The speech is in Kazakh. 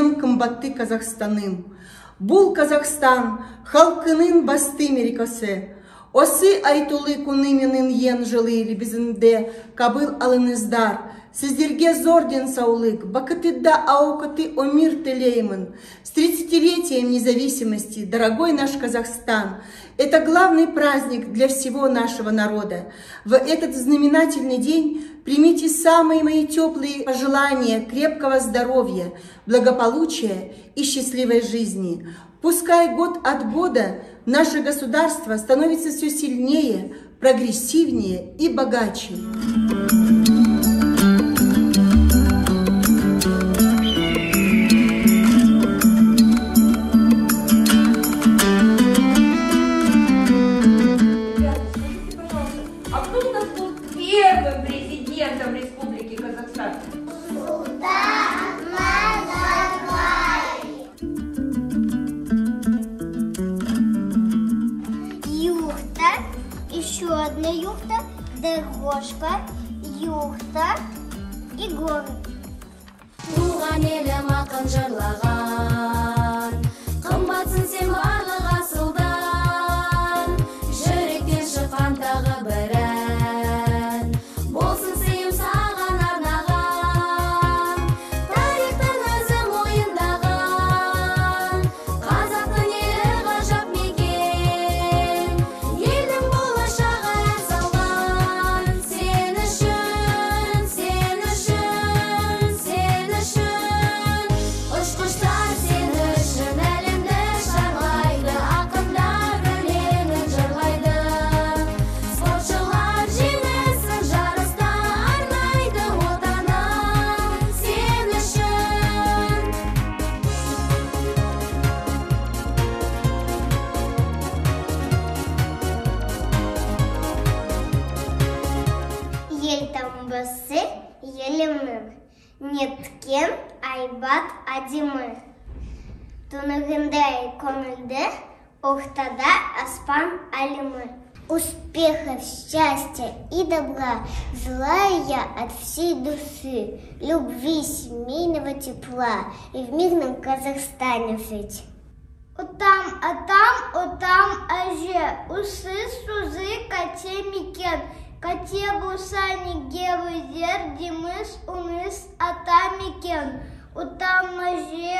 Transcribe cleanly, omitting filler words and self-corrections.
ең қымбатты Қазақстаным. Бұл Қазақстан халқының басты мерекесі. Осы айтулы күні менің ең жылы лебізімде қабыл алыңыздар. Сіздерге зор денсаулық, бақытты ауқатты өмір тілеймін. С 30-летием независимости, дорогой наш Казахстан, это главный праздник для всего нашего народа. В этот знаменательный день примите самые мои теплые пожелания крепкого здоровья, благополучия и счастливой жизни. Пускай год от года наше государство становится все сильнее, прогрессивнее и богаче. Первым президентом Республики Казахстан? Юхта, еще одна юхта, дорожка, юхта и город. Туған елім ақын жырлаған, қымбатсың сен барлық асылдан, жүректен шыққан тағы бір ән, болсын сыйым саған арнаған, тарихтың өзі мойындаған, қазақтың елі ғажап мекен, елдің болашағы ән салған, сен үшін, сен үшін, сен үшін, ұшқыштар сен үшін әлемді шарлайды, ақындар өлеңін жырлайды, спортшылар жеңісін жарыста арнайды отаным сен үшін. Ел тамбасы, елімнің, неткен айбат адимы. Тунығындай көңілді, охтада аспан алимы. Успехов, счастья и добра желаю я от всей души, любви, семейного тепла и в мирном Казахстане жить. Утам, аже, усы, сузы, кате мекен, кате бусани, гевы, зер, димыс, уныс, ата мекен. Утам, аже,